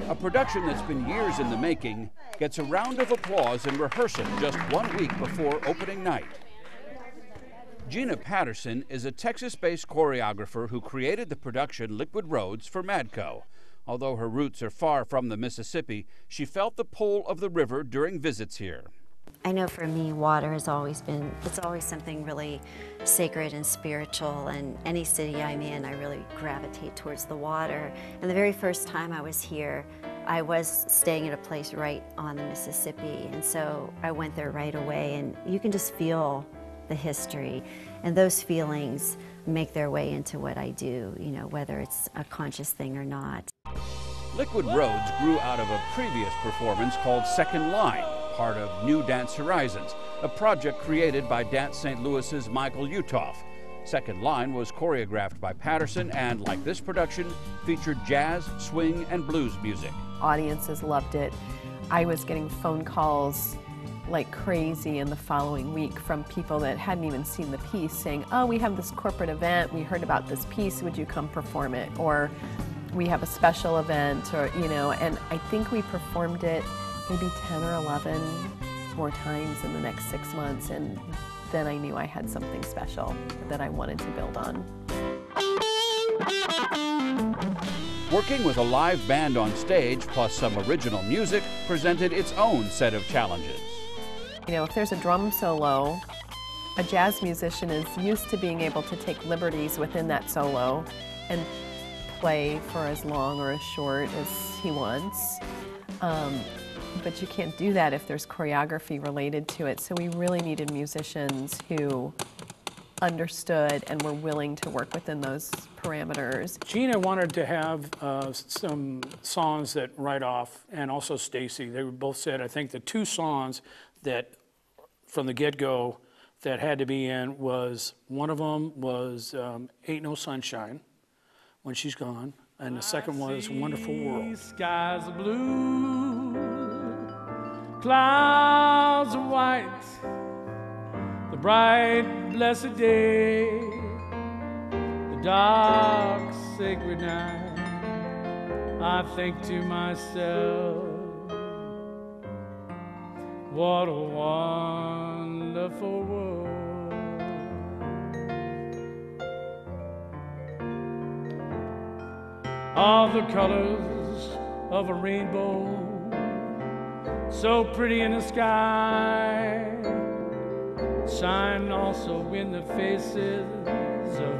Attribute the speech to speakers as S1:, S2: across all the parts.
S1: A production that's been years in the making gets a round of applause in rehearsal just 1 week before opening night. Gina Patterson is a Texas-based choreographer who created the production Liquid Roads for Madco. Although her roots are far from the Mississippi, she felt the pull of the river during visits here.
S2: I know for me, water has always been, it's always something really sacred and spiritual, and any city I'm in, I really gravitate towards the water. And the very first time I was here, I was staying at a place right on the Mississippi, and so I went there right away, and you can just feel the history, and those feelings make their way into what I do, you know, whether it's a conscious thing or not.
S1: Liquid Roads grew out of a previous performance called Second Line, part of New Dance Horizons, a project created by Dance St. Louis's Michael Utoff. Second Line was choreographed by Patterson and, like this production, featured jazz, swing, and blues music.
S3: Audiences loved it. I was getting phone calls like crazy in the following week from people that hadn't even seen the piece saying, oh, we have this corporate event, we heard about this piece, would you come perform it? Or we have a special event, or, you know, and I think we performed it maybe 10 or 11 more times in the next 6 months, and then I knew I had something special that I wanted to build on.
S1: Working with a live band on stage plus some original music presented its own set of challenges.
S3: You know, if there's a drum solo, a jazz musician is used to being able to take liberties within that solo and play for as long or as short as he wants. But you can't do that if there's choreography related to it. So we really needed musicians who understood and were willing to work within those parameters.
S4: Gina wanted to have some songs that right off, and also Stacy. They both said, I think the two songs that from the get-go that had to be in was, one of them was Ain't No Sunshine, When She's Gone, and the second was Wonderful World.
S5: Skies are blue, clouds are white, the bright blessed day, the dark sacred night. I think to myself, what a wonderful world. All the colors of a rainbow, so pretty in the sky, shine also in the faces of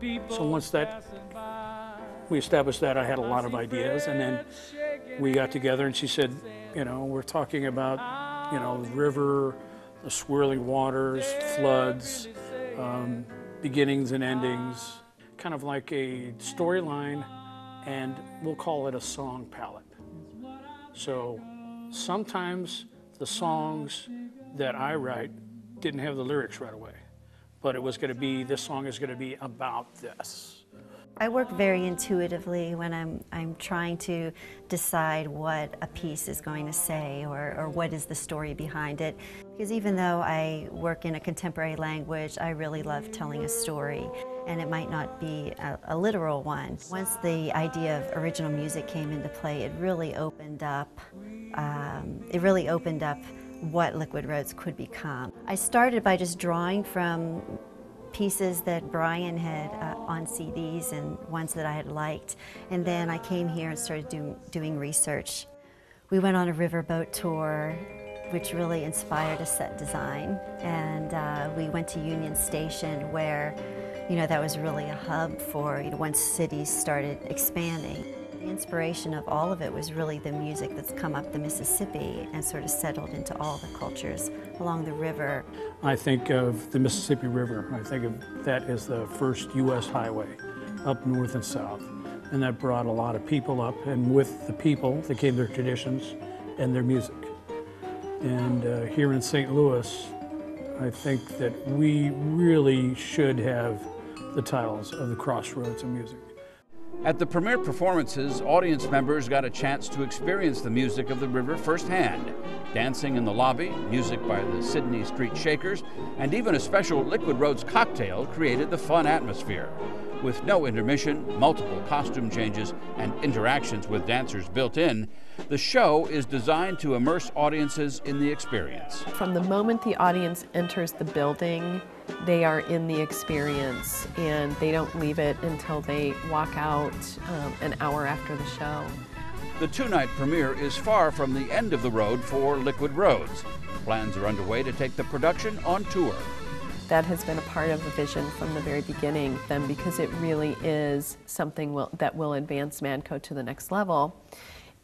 S5: people.
S4: So once that we established that, I had a lot of ideas, and then we got together and she said, you know, we're talking about, you know, the river, the swirling waters, floods, beginnings and endings, kind of like a storyline, and we'll call it a song palette. So sometimes the songs that I write didn't have the lyrics right away, but it was going to be, this song is going to be about this.
S2: I work very intuitively when I'm trying to decide what a piece is going to say, or what is the story behind it. Because even though I work in a contemporary language, I really love telling a story, and it might not be a literal one. Once the idea of original music came into play, it really opened up what Liquid Roads could become. I started by just drawing from pieces that Brian had on CDs and ones that I had liked, and then I came here and started doing research. We went on a riverboat tour, which really inspired a set design, and we went to Union Station, where, you know, that was really a hub for, you know, once cities started expanding. The inspiration of all of it was really the music that's come up the Mississippi and sort of settled into all the cultures along the river.
S4: I think of the Mississippi River. I think of that as the first U.S. highway up north and south. And that brought a lot of people up, and with the people that came their traditions and their music. And here in St. Louis, I think that we really should have the titles of the crossroads of music.
S1: At the premiere performances, audience members got a chance to experience the music of the river firsthand. Dancing in the lobby, music by the Sydney Street Shakers, and even a special Liquid Roads cocktail created the fun atmosphere. With no intermission, multiple costume changes, and interactions with dancers built in, the show is designed to immerse audiences in the experience.
S3: From the moment the audience enters the building, they are in the experience, and they don't leave it until they walk out an hour after the show.
S1: The two-night premiere is far from the end of the road for Liquid Roads. Plans are underway to take the production on tour.
S3: That has been a part of the vision from the very beginning, because it really is something that will advance Madco to the next level.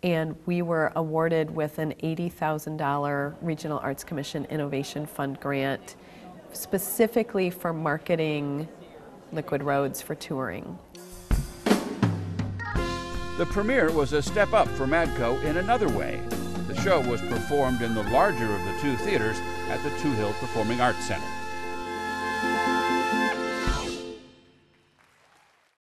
S3: And we were awarded with an $80,000 Regional Arts Commission Innovation Fund grant specifically for marketing Liquid Roads for touring.
S1: The premiere was a step up for Madco in another way. The show was performed in the larger of the two theaters at the Two Hill Performing Arts Center.